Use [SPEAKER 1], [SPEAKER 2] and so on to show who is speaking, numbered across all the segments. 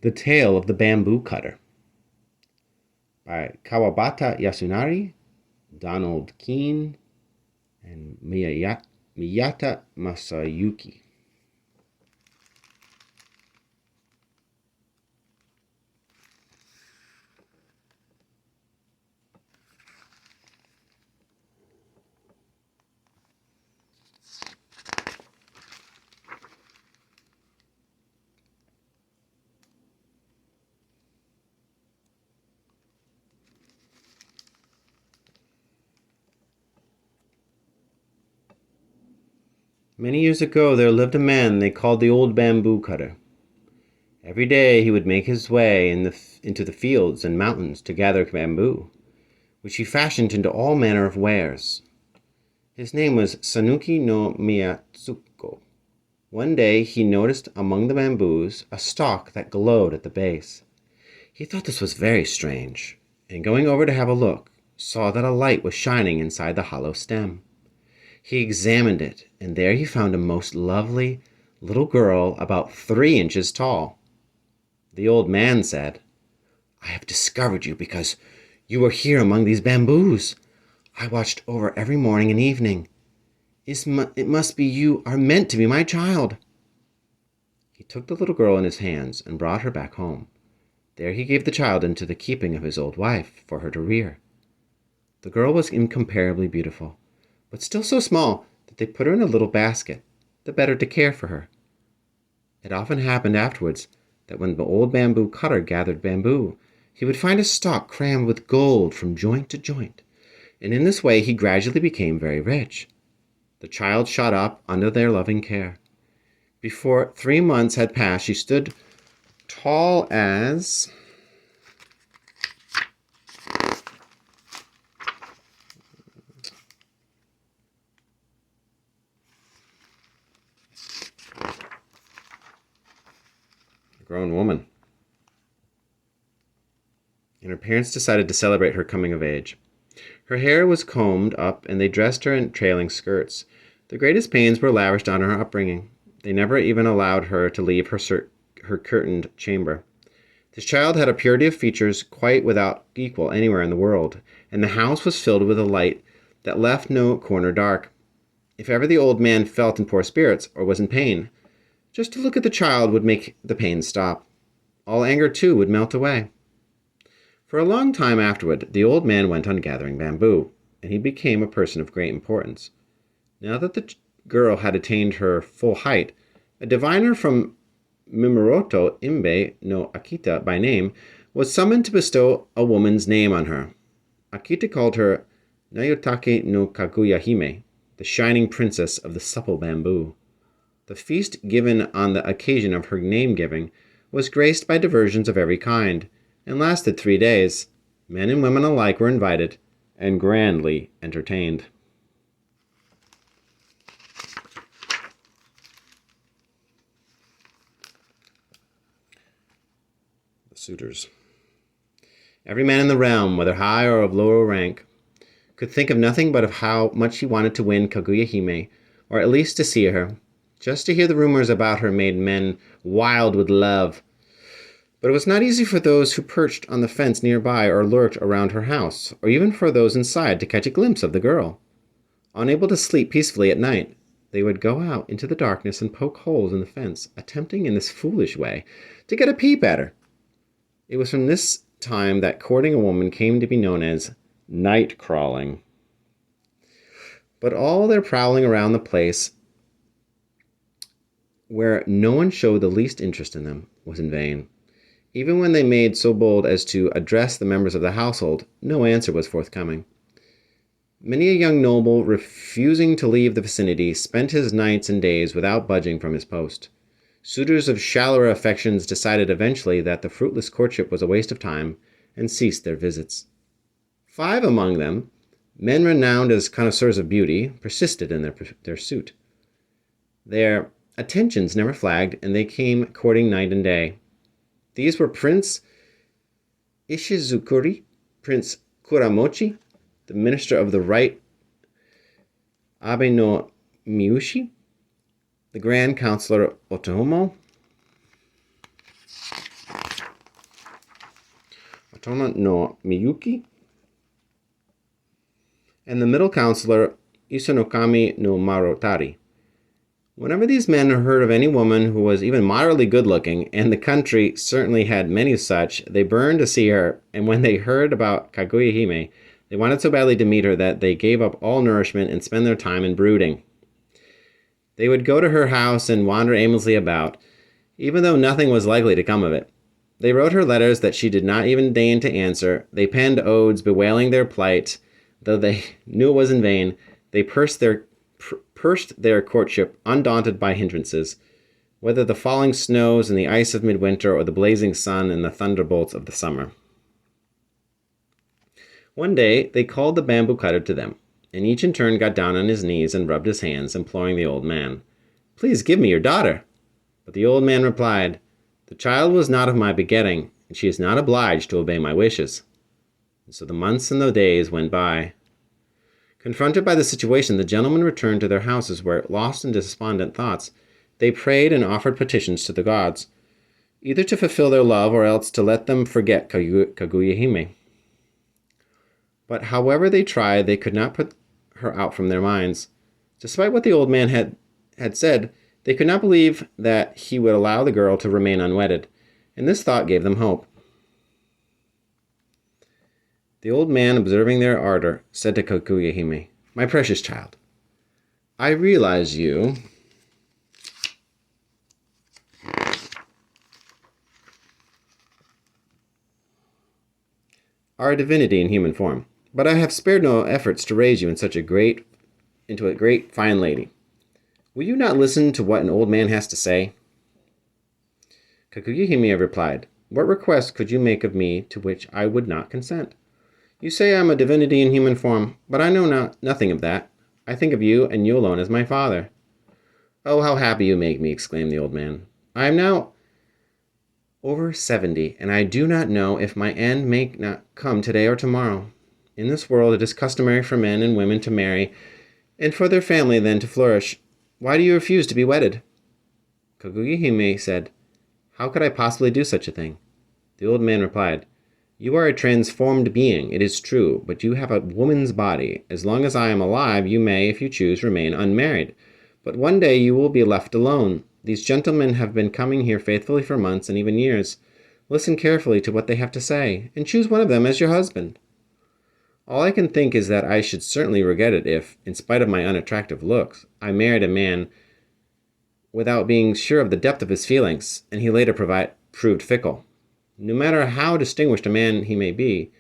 [SPEAKER 1] The Tale of the Bamboo Cutter by Kawabata Yasunari, Donald Keene, and Miyata Masayuki. Many years ago there lived a man they called the Old Bamboo Cutter. Every day he would make his way into the fields and mountains to gather bamboo, which he fashioned into all manner of wares. His name was Sanuki no Miyatsuko. One day he noticed among the bamboos a stalk that glowed at the base. He thought this was very strange, and going over to have a look, saw that a light was shining inside the hollow stem. He examined it, and there he found a most lovely little girl about 3 inches tall. The old man said, "I have discovered you because you were here among these bamboos. I watched over every morning and evening. It must be you are meant to be my child." He took the little girl in his hands and brought her back home. There he gave the child into the keeping of his old wife for her to rear. The girl was incomparably beautiful, but still so small that they put her in a little basket, the better to care for her. It often happened afterwards that when the old bamboo cutter gathered bamboo, he would find a stalk crammed with gold from joint to joint, and in this way he gradually became very rich. The child shot up under their loving care. Before 3 months had passed, she stood tall as a grown woman, and her parents decided to celebrate her coming of age. Her hair was combed up, and they dressed her in trailing skirts. The greatest pains were lavished on her upbringing. They never even allowed her to leave her curtained chamber. This child had a purity of features quite without equal anywhere in the world, and the house was filled with a light that left no corner dark. If ever the old man felt in poor spirits or was in pain, just to look at the child would make the pain stop. All anger, too, would melt away. For a long time afterward, the old man went on gathering bamboo, and he became a person of great importance. Now that the girl had attained her full height, a diviner from Mimoroto Imbe no Akita by name was summoned to bestow a woman's name on her. Akita called her Nayotake no Kaguya Hime, the shining princess of the supple bamboo. The feast given on the occasion of her name-giving was graced by diversions of every kind, and lasted 3 days. Men and women alike were invited and grandly entertained. The suitors. Every man in the realm, whether high or of lower rank, could think of nothing but of how much he wanted to win Kaguya Hime, or at least to see her. Just to hear the rumors about her made men wild with love. But it was not easy for those who perched on the fence nearby or lurked around her house, or even for those inside to catch a glimpse of the girl. Unable to sleep peacefully at night, they would go out into the darkness and poke holes in the fence, attempting in this foolish way to get a peep at her. It was from this time that courting a woman came to be known as night crawling. But all their prowling around the place, where no one showed the least interest in them, was in vain. Even when they made so bold as to address the members of the household, no answer was forthcoming. Many a young noble, refusing to leave the vicinity, spent his nights and days without budging from his post. Suitors of shallower affections decided eventually that the fruitless courtship was a waste of time, and ceased their visits. 5 among them, men renowned as connoisseurs of beauty, persisted in their suit. Their attentions never flagged, and they came courting night and day. These were Prince Ishizukuri, Prince Kuramochi, the Minister of the Right Abe no Miushi, the Grand Counselor Otomo, Totona no Miyuki, and the middle counselor, Isanokami no Marotari. Whenever these men heard of any woman who was even moderately good-looking, and the country certainly had many such, they burned to see her, and when they heard about Kaguya Hime, they wanted so badly to meet her that they gave up all nourishment and spent their time in brooding. They would go to her house and wander aimlessly about, even though nothing was likely to come of it. They wrote her letters that she did not even deign to answer. They penned odes bewailing their plight, though they knew it was in vain. They pursed their courtship, undaunted by hindrances, whether the falling snows and the ice of midwinter or the blazing sun and the thunderbolts of the summer. One day they called the bamboo cutter to them, and each in turn got down on his knees and rubbed his hands, imploring the old man, "Please give me your daughter." But the old man replied, "The child was not of my begetting, and she is not obliged to obey my wishes." And so the months and the days went by. Confronted by the situation, the gentlemen returned to their houses where, lost in despondent thoughts, they prayed and offered petitions to the gods, either to fulfill their love or else to let them forget Kaguya Hime. But however they tried, they could not put her out from their minds. Despite what the old man had said, they could not believe that he would allow the girl to remain unwedded, and this thought gave them hope. The old man, observing their ardor, said to Kaguya Hime, "My precious child, I realize you are a divinity in human form, but I have spared no efforts to raise you into a great fine lady. Will you not listen to what an old man has to say?" Kaguya Hime replied, "What request could you make of me to which I would not consent? You say I am a divinity in human form, but I know nothing of that. I think of you, and you alone, as my father." "Oh, how happy you make me!" exclaimed the old man. "I am now over 70, and I do not know if my end may not come today or tomorrow. In this world it is customary for men and women to marry, and for their family then to flourish. Why do you refuse to be wedded?" Kaguya Hime said, "How could I possibly do such a thing?" The old man replied, "You are a transformed being, it is true, but you have a woman's body. As long as I am alive, you may, if you choose, remain unmarried. But one day you will be left alone. These gentlemen have been coming here faithfully for months and even years. Listen carefully to what they have to say, and choose one of them as your husband. All I can think is that I should certainly regret it if, in spite of my unattractive looks, I married a man without being sure of the depth of his feelings, and he later proved fickle. No matter how distinguished a man he may be,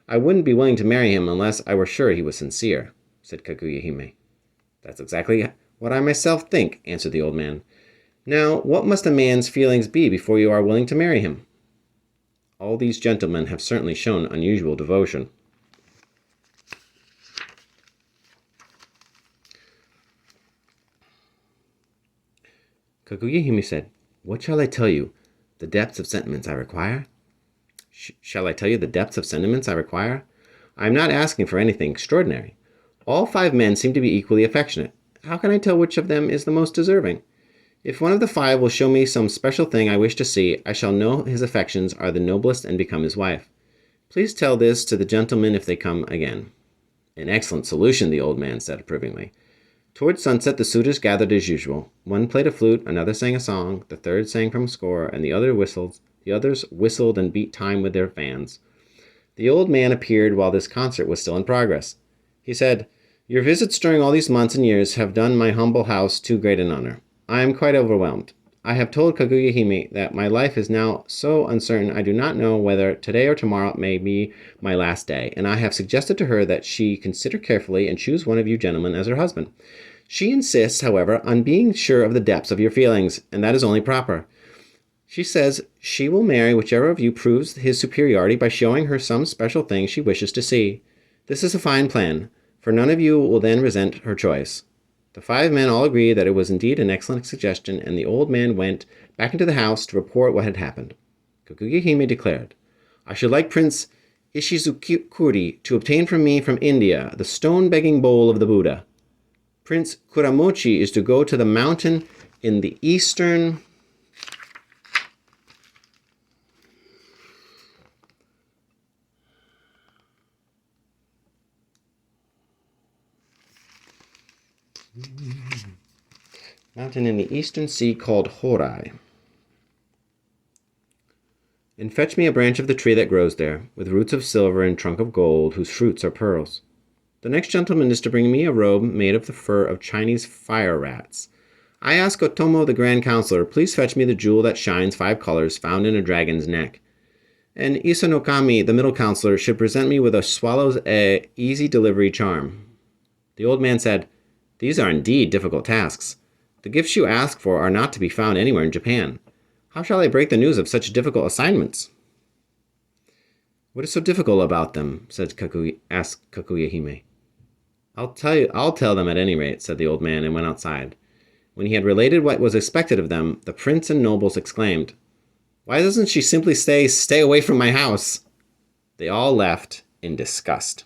[SPEAKER 1] I wouldn't be willing to marry him unless I were sure he was sincere," said Kaguya Hime. "That's exactly what I myself think," answered the old man. "Now, what must a man's feelings be before you are willing to marry him? All these gentlemen have certainly shown unusual devotion." Kaguya Hime said, "What shall I tell you? The depths of sentiments I require?" Shall I tell you the depths of sentiments I require? I am not asking for anything extraordinary. All 5 men seem to be equally affectionate. How can I tell which of them is the most deserving? If one of the 5 will show me some special thing I wish to see, I shall know his affections are the noblest and become his wife. Please tell this to the gentlemen if they come again." "An excellent solution," the old man said approvingly. Towards sunset the suitors gathered as usual. One played a flute, another sang a song, the third sang from a score, and the others whistled and beat time with their fans. The old man appeared while this concert was still in progress. He said, "Your visits during all these months and years have done my humble house too great an honor. I am quite overwhelmed. I have told Kaguya Hime that my life is now so uncertain I do not know whether today or tomorrow may be my last day, and I have suggested to her that she consider carefully and choose one of you gentlemen as her husband. She insists, however, on being sure of the depths of your feelings, and that is only proper. She says she will marry whichever of you proves his superiority by showing her some special thing she wishes to see. This is a fine plan, for none of you will then resent her choice." The 5 men all agreed that it was indeed an excellent suggestion, and the old man went back into the house to report what had happened. Kaguya Hime declared, "I should like Prince Ishizukuri to obtain from me from India the stone-begging bowl of the Buddha. Prince Kuramochi is to go to the mountain in the eastern Mountain in the eastern sea called Horai. And fetch me a branch of the tree that grows there, with roots of silver and trunk of gold, whose fruits are pearls. The next gentleman is to bring me a robe made of the fur of Chinese fire rats. I ask Otomo the Grand Counselor, please fetch me the jewel that shines 5 colors found in a dragon's neck. And Isanokami, the middle counselor, should present me with a swallow's easy delivery charm. The old man said, these are indeed difficult tasks. The gifts you ask for are not to be found anywhere in Japan. How shall I break the news of such difficult assignments? What is so difficult about them? asked Kaguya Hime. I'll tell them at any rate, said the old man, and went outside. When he had related what was expected of them, the prince and nobles exclaimed, why doesn't she simply stay away from my house? They all left in disgust.